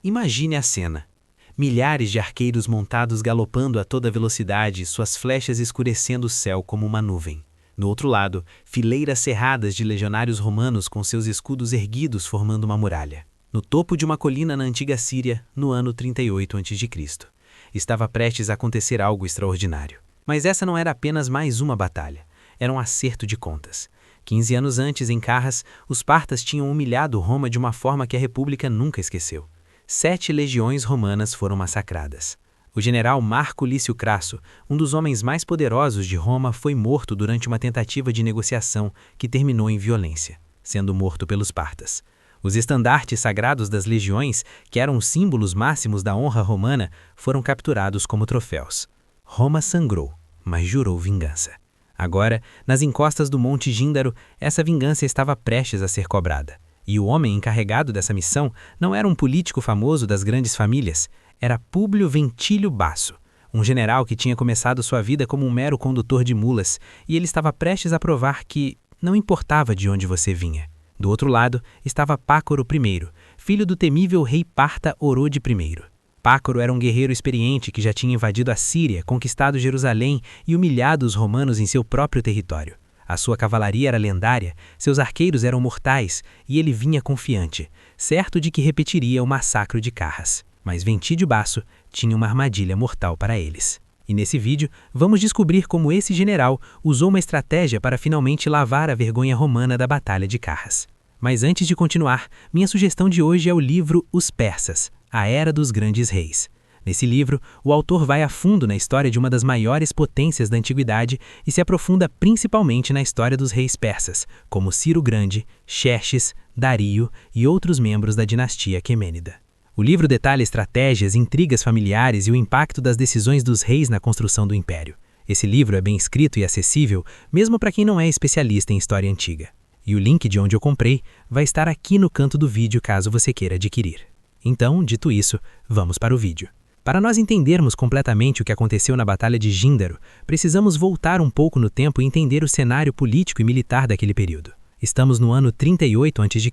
Imagine a cena. Milhares de arqueiros montados galopando a toda velocidade, suas flechas escurecendo o céu como uma nuvem. No outro lado, fileiras cerradas de legionários romanos com seus escudos erguidos formando uma muralha. No topo de uma colina na antiga Síria, no ano 38 a.C. Estava prestes a acontecer algo extraordinário. Mas essa não era apenas mais uma batalha. Era um acerto de contas. 15 anos antes, em Carras, os partas tinham humilhado Roma de uma forma que a República nunca esqueceu. 7 legiões romanas foram massacradas. O general Marco Lício Crasso, um dos homens mais poderosos de Roma, foi morto durante uma tentativa de negociação que terminou em violência, sendo morto pelos partas. Os estandartes sagrados das legiões, que eram os símbolos máximos da honra romana, foram capturados como troféus. Roma sangrou, mas jurou vingança. Agora, nas encostas do Monte Jíndaro, essa vingança estava prestes a ser cobrada. E o homem encarregado dessa missão não era um político famoso das grandes famílias, era Públio Ventílio Basso, um general que tinha começado sua vida como um mero condutor de mulas, e ele estava prestes a provar que não importava de onde você vinha. Do outro lado estava Pácoro I, filho do temível rei parta Orode I. Pácoro era um guerreiro experiente que já tinha invadido a Síria, conquistado Jerusalém e humilhado os romanos em seu próprio território. A sua cavalaria era lendária, seus arqueiros eram mortais e ele vinha confiante, certo de que repetiria o massacre de Carras. Mas Ventídio Basso tinha uma armadilha mortal para eles. E nesse vídeo, vamos descobrir como esse general usou uma estratégia para finalmente lavar a vergonha romana da Batalha de Carras. Mas antes de continuar, minha sugestão de hoje é o livro Os Persas, a Era dos Grandes Reis. Nesse livro, o autor vai a fundo na história de uma das maiores potências da antiguidade e se aprofunda principalmente na história dos reis persas, como Ciro Grande, Xerxes, Dario e outros membros da dinastia Aquemênida. O livro detalha estratégias, intrigas familiares e o impacto das decisões dos reis na construção do império. Esse livro é bem escrito e acessível, mesmo para quem não é especialista em história antiga. E o link de onde eu comprei vai estar aqui no canto do vídeo caso você queira adquirir. Então, dito isso, vamos para o vídeo. Para nós entendermos completamente o que aconteceu na Batalha de Jíndaro, precisamos voltar um pouco no tempo e entender o cenário político e militar daquele período. Estamos no ano 38 a.C.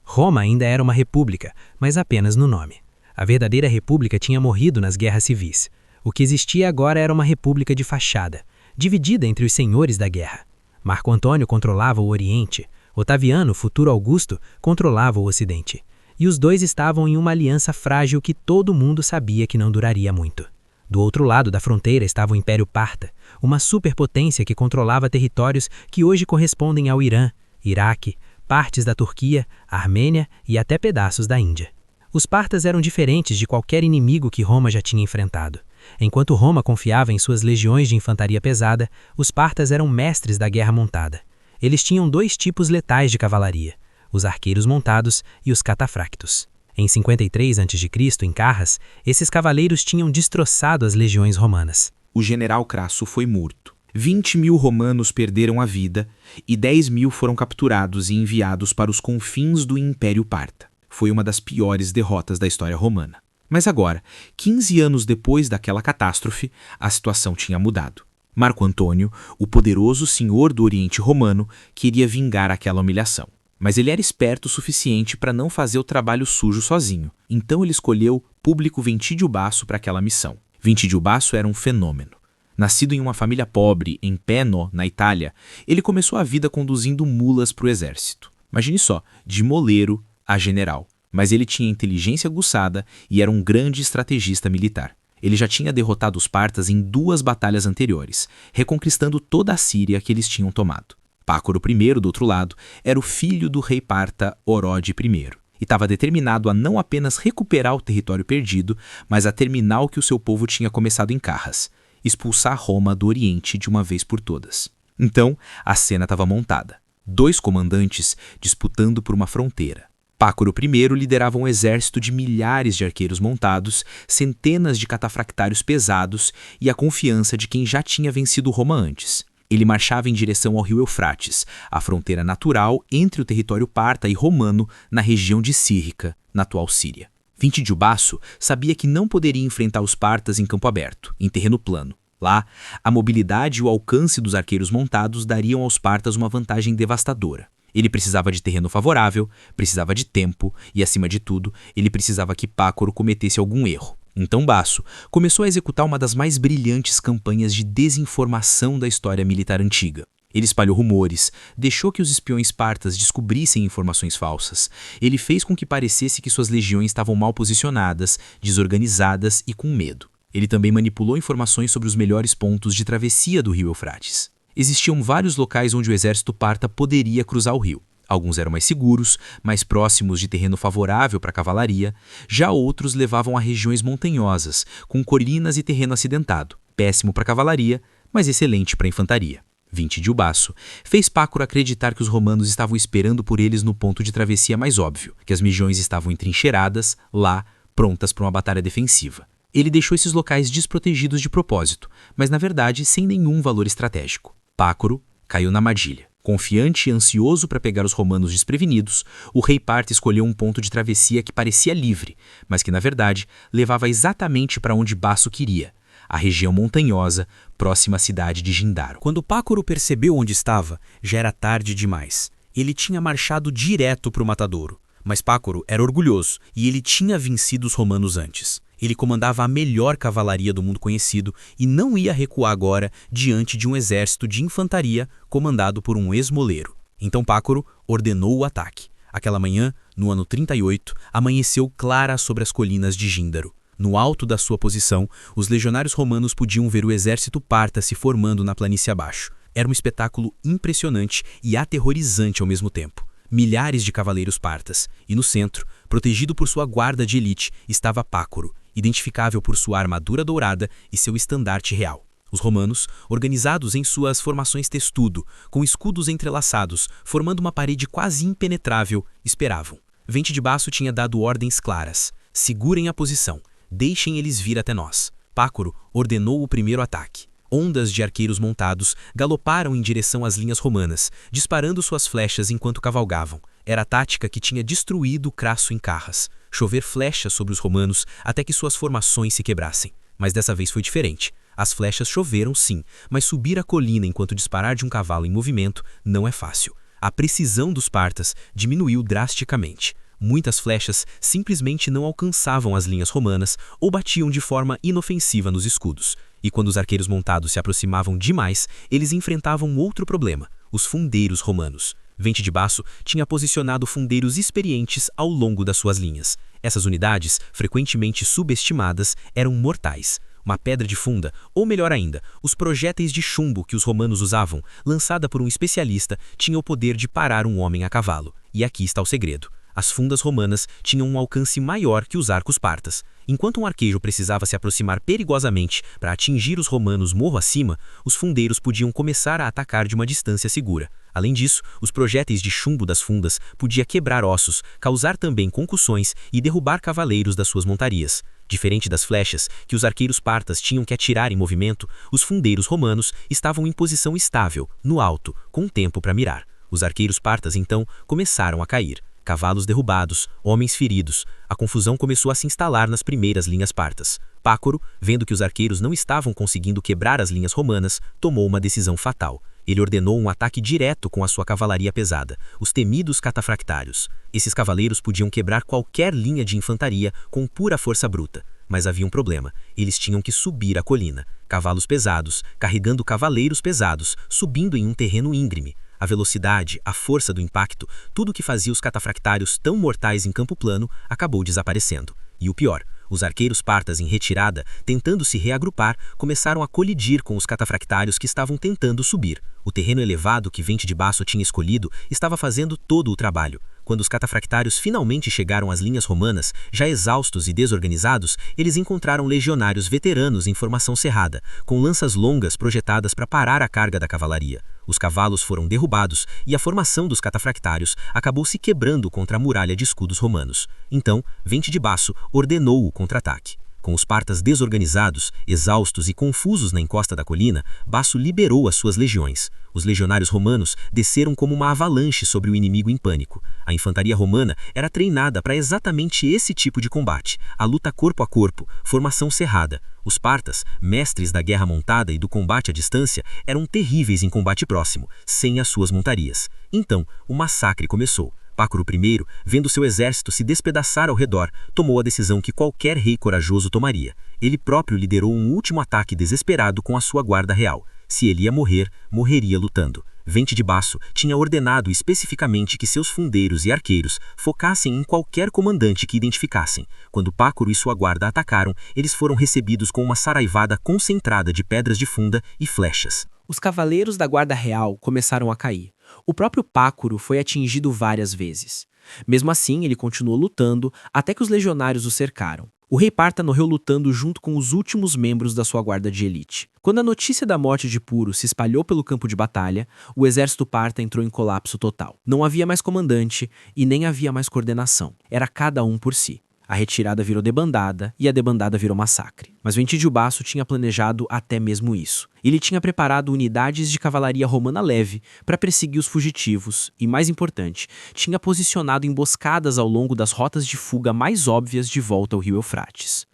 Roma ainda era uma república, mas apenas no nome. A verdadeira república tinha morrido nas guerras civis. O que existia agora era uma república de fachada, dividida entre os senhores da guerra. Marco Antônio controlava o Oriente, Otaviano, futuro Augusto, controlava o Ocidente. E os dois estavam em uma aliança frágil que todo mundo sabia que não duraria muito. Do outro lado da fronteira estava o Império Parta, uma superpotência que controlava territórios que hoje correspondem ao Irã, Iraque, partes da Turquia, Armênia e até pedaços da Índia. Os partas eram diferentes de qualquer inimigo que Roma já tinha enfrentado. Enquanto Roma confiava em suas legiões de infantaria pesada, os partas eram mestres da guerra montada. Eles tinham 2 tipos letais de cavalaria, os arqueiros montados e os catafractos. Em 53 a.C., em Carras, esses cavaleiros tinham destroçado as legiões romanas. O general Crasso foi morto. 20.000 romanos perderam a vida e 10.000 foram capturados e enviados para os confins do Império Parta. Foi uma das piores derrotas da história romana. Mas agora, 15 anos depois daquela catástrofe, a situação tinha mudado. Marco Antônio, o poderoso senhor do Oriente Romano, queria vingar aquela humilhação. Mas ele era esperto o suficiente para não fazer o trabalho sujo sozinho. Então ele escolheu Público Ventídio Basso para aquela missão. Ventídio Basso era um fenômeno. Nascido em uma família pobre, em Peno, na Itália, ele começou a vida conduzindo mulas para o exército. Imagine só, de moleiro a general. Mas ele tinha inteligência aguçada e era um grande estrategista militar. Ele já tinha derrotado os partas em 2 batalhas anteriores, reconquistando toda a Síria que eles tinham tomado. Pácoro I, do outro lado, era o filho do rei parta Orode I, e estava determinado a não apenas recuperar o território perdido, mas a terminar o que o seu povo tinha começado em Carras, expulsar Roma do Oriente de uma vez por todas. Então, a cena estava montada. 2 comandantes disputando por uma fronteira. Pácoro I liderava um exército de milhares de arqueiros montados, centenas de catafractários pesados e a confiança de quem já tinha vencido Roma antes. Ele marchava em direção ao rio Eufrates, a fronteira natural entre o território parta e romano na região de Sírica, na atual Síria. Ventídio Basso sabia que não poderia enfrentar os partas em campo aberto, em terreno plano. Lá, a mobilidade e o alcance dos arqueiros montados dariam aos partas uma vantagem devastadora. Ele precisava de terreno favorável, precisava de tempo e, acima de tudo, ele precisava que Pácoro cometesse algum erro. Então Basso começou a executar uma das mais brilhantes campanhas de desinformação da história militar antiga. Ele espalhou rumores, deixou que os espiões partas descobrissem informações falsas. Ele fez com que parecesse que suas legiões estavam mal posicionadas, desorganizadas e com medo. Ele também manipulou informações sobre os melhores pontos de travessia do rio Eufrates. Existiam vários locais onde o exército parta poderia cruzar o rio. Alguns eram mais seguros, mais próximos de terreno favorável para a cavalaria, já outros levavam a regiões montanhosas, com colinas e terreno acidentado, péssimo para a cavalaria, mas excelente para a infantaria. Vintídio Basso fez Pácoro acreditar que os romanos estavam esperando por eles no ponto de travessia mais óbvio, que as legiões estavam entrincheiradas, lá, prontas para uma batalha defensiva. Ele deixou esses locais desprotegidos de propósito, mas na verdade sem nenhum valor estratégico. Pácoro caiu na armadilha. Confiante e ansioso para pegar os romanos desprevenidos, o rei parta escolheu um ponto de travessia que parecia livre, mas que na verdade levava exatamente para onde Basso queria, a região montanhosa próxima à cidade de Gindaro. Quando Pácoro percebeu onde estava, já era tarde demais. Ele tinha marchado direto para o matadouro, mas Pácoro era orgulhoso e ele tinha vencido os romanos antes. Ele comandava a melhor cavalaria do mundo conhecido e não ia recuar agora diante de um exército de infantaria comandado por um esmoleiro. Então Pácoro ordenou o ataque. Aquela manhã, no ano 38, amanheceu clara sobre as colinas de Gíndaro. No alto da sua posição, os legionários romanos podiam ver o exército parta se formando na planície abaixo. Era um espetáculo impressionante e aterrorizante ao mesmo tempo. Milhares de cavaleiros partas, e no centro, protegido por sua guarda de elite, estava Pácoro, identificável por sua armadura dourada e seu estandarte real. Os romanos, organizados em suas formações testudo, com escudos entrelaçados, formando uma parede quase impenetrável, esperavam. Vintídio Basso tinha dado ordens claras. Segurem a posição. Deixem eles vir até nós. Pácoro ordenou o primeiro ataque. Ondas de arqueiros montados galoparam em direção às linhas romanas, disparando suas flechas enquanto cavalgavam. Era a tática que tinha destruído Crasso em Carras, chover flechas sobre os romanos até que suas formações se quebrassem. Mas dessa vez foi diferente. As flechas choveram sim, mas subir a colina enquanto disparar de um cavalo em movimento não é fácil. A precisão dos partas diminuiu drasticamente. Muitas flechas simplesmente não alcançavam as linhas romanas ou batiam de forma inofensiva nos escudos. E quando os arqueiros montados se aproximavam demais, eles enfrentavam outro problema: os fundeiros romanos. Vintídio Basso tinha posicionado fundeiros experientes ao longo das suas linhas. Essas unidades, frequentemente subestimadas, eram mortais. Uma pedra de funda, ou melhor ainda, os projéteis de chumbo que os romanos usavam, lançada por um especialista, tinha o poder de parar um homem a cavalo. E aqui está o segredo. As fundas romanas tinham um alcance maior que os arcos partas. Enquanto um arqueiro precisava se aproximar perigosamente para atingir os romanos morro acima, os fundeiros podiam começar a atacar de uma distância segura. Além disso, os projéteis de chumbo das fundas podiam quebrar ossos, causar também concussões e derrubar cavaleiros das suas montarias. Diferente das flechas, que os arqueiros partas tinham que atirar em movimento, os fundeiros romanos estavam em posição estável, no alto, com tempo para mirar. Os arqueiros partas, então, começaram a cair. Cavalos derrubados, homens feridos. A confusão começou a se instalar nas primeiras linhas partas. Pácoro, vendo que os arqueiros não estavam conseguindo quebrar as linhas romanas, tomou uma decisão fatal. Ele ordenou um ataque direto com a sua cavalaria pesada, os temidos catafractários. Esses cavaleiros podiam quebrar qualquer linha de infantaria com pura força bruta. Mas havia um problema: eles tinham que subir a colina. Cavalos pesados, carregando cavaleiros pesados, subindo em um terreno íngreme. A velocidade, a força do impacto, tudo que fazia os catafractários tão mortais em campo plano, acabou desaparecendo. E o pior, os arqueiros partas em retirada, tentando se reagrupar, começaram a colidir com os catafractários que estavam tentando subir. O terreno elevado que Vintídio Basso tinha escolhido estava fazendo todo o trabalho. Quando os catafractários finalmente chegaram às linhas romanas, já exaustos e desorganizados, eles encontraram legionários veteranos em formação cerrada, com lanças longas projetadas para parar a carga da cavalaria. Os cavalos foram derrubados e a formação dos catafractários acabou se quebrando contra a muralha de escudos romanos. Então, Vintídio Basso ordenou o contra-ataque. Com os partas desorganizados, exaustos e confusos na encosta da colina, Basso liberou as suas legiões. Os legionários romanos desceram como uma avalanche sobre o inimigo em pânico. A infantaria romana era treinada para exatamente esse tipo de combate, a luta corpo a corpo, formação cerrada. Os partas, mestres da guerra montada e do combate à distância, eram terríveis em combate próximo, sem as suas montarias. Então, o massacre começou. Pácoro I, vendo seu exército se despedaçar ao redor, tomou a decisão que qualquer rei corajoso tomaria. Ele próprio liderou um último ataque desesperado com a sua guarda real. Se ele ia morrer, morreria lutando. Vente de Baço tinha ordenado especificamente que seus fundeiros e arqueiros focassem em qualquer comandante que identificassem. Quando Pácoro e sua guarda atacaram, eles foram recebidos com uma saraivada concentrada de pedras de funda e flechas. Os cavaleiros da Guarda Real começaram a cair. O próprio Pácoro foi atingido várias vezes. Mesmo assim, ele continuou lutando até que os legionários o cercaram. O rei Parta morreu lutando junto com os últimos membros da sua guarda de elite. Quando a notícia da morte de Puro se espalhou pelo campo de batalha, o exército parta entrou em colapso total. Não havia mais comandante e nem havia mais coordenação. Era cada um por si. A retirada virou debandada e a debandada virou massacre. Mas Vente de Baço tinha planejado até mesmo isso. Ele tinha preparado unidades de cavalaria romana leve para perseguir os fugitivos e, mais importante, tinha posicionado emboscadas ao longo das rotas de fuga mais óbvias de volta ao rio Eufrates.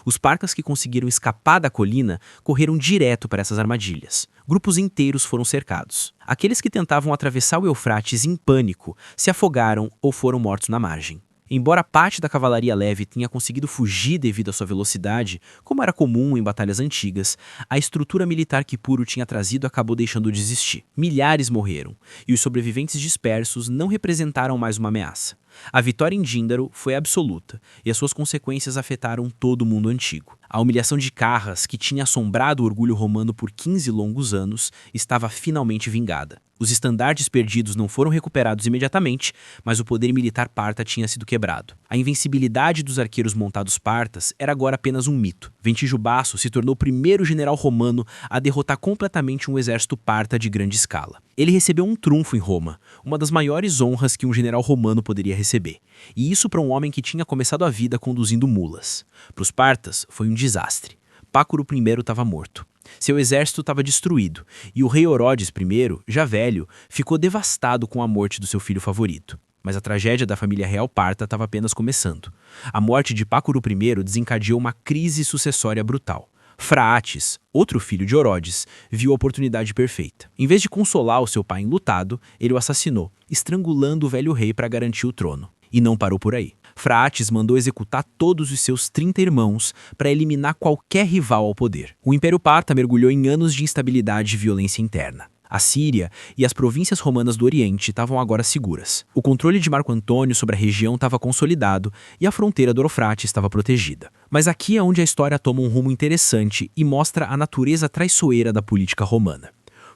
Os parcas que conseguiram escapar da colina correram direto para essas armadilhas. Grupos inteiros foram cercados. Aqueles que tentavam atravessar o Eufrates em pânico se afogaram ou foram mortos na margem. Embora parte da cavalaria leve tenha conseguido fugir devido à sua velocidade, como era comum em batalhas antigas, a estrutura militar que Puro tinha trazido acabou deixando de existir. Milhares morreram, e os sobreviventes dispersos não representaram mais uma ameaça. A vitória em Díndaro foi absoluta, e as suas consequências afetaram todo o mundo antigo. A humilhação de Carras, que tinha assombrado o orgulho romano por 15 longos anos, estava finalmente vingada. Os estandartes perdidos não foram recuperados imediatamente, mas o poder militar parta tinha sido quebrado. A invencibilidade dos arqueiros montados partas era agora apenas um mito. Ventígio Baço se tornou o primeiro general romano a derrotar completamente um exército parta de grande escala. Ele recebeu um trunfo em Roma, uma das maiores honras que um general romano poderia receber. E isso para um homem que tinha começado a vida conduzindo mulas. Para os partas, foi um desastre. Pácoro I estava morto. Seu exército estava destruído, e o rei Orodes I, já velho, ficou devastado com a morte do seu filho favorito. Mas a tragédia da família real parta estava apenas começando. A morte de Pácoro I desencadeou uma crise sucessória brutal. Fraates, outro filho de Orodes, viu a oportunidade perfeita. Em vez de consolar o seu pai enlutado, ele o assassinou, estrangulando o velho rei para garantir o trono. E não parou por aí. Fraates mandou executar todos os seus 30 irmãos para eliminar qualquer rival ao poder. O Império Parta mergulhou em anos de instabilidade e violência interna. A Síria e as províncias romanas do Oriente estavam agora seguras. O controle de Marco Antônio sobre a região estava consolidado e a fronteira do Eufrates estava protegida. Mas aqui é onde a história toma um rumo interessante e mostra a natureza traiçoeira da política romana.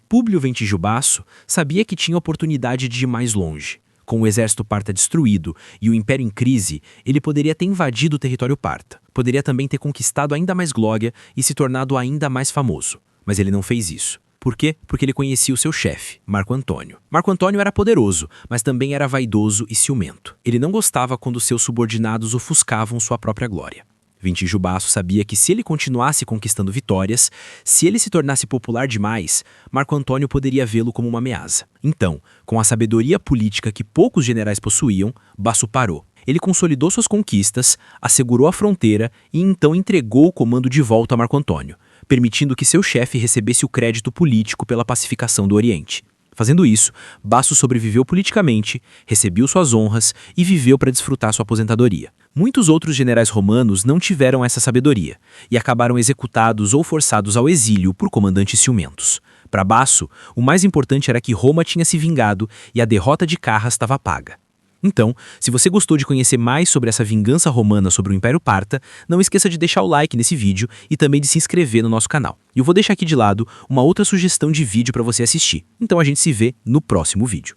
Públio Ventígio Baço sabia que tinha oportunidade de ir mais longe. Com o exército parta destruído e o império em crise, ele poderia ter invadido o território parta. Poderia também ter conquistado ainda mais glória e se tornado ainda mais famoso. Mas ele não fez isso. Por quê? Porque ele conhecia o seu chefe, Marco Antônio. Marco Antônio era poderoso, mas também era vaidoso e ciumento. Ele não gostava quando seus subordinados ofuscavam sua própria glória. Ventígio Baço sabia que se ele continuasse conquistando vitórias, se ele se tornasse popular demais, Marco Antônio poderia vê-lo como uma ameaça. Então, com a sabedoria política que poucos generais possuíam, Baço parou. Ele consolidou suas conquistas, assegurou a fronteira e então entregou o comando de volta a Marco Antônio, permitindo que seu chefe recebesse o crédito político pela pacificação do Oriente. Fazendo isso, Baço sobreviveu politicamente, recebeu suas honras e viveu para desfrutar sua aposentadoria. Muitos outros generais romanos não tiveram essa sabedoria e acabaram executados ou forçados ao exílio por comandantes ciumentos. Para Baço, o mais importante era que Roma tinha se vingado e a derrota de Carras estava paga. Então, se você gostou de conhecer mais sobre essa vingança romana sobre o Império Parta, não esqueça de deixar o like nesse vídeo e também de se inscrever no nosso canal. E eu vou deixar aqui de lado uma outra sugestão de vídeo para você assistir. Então a gente se vê no próximo vídeo.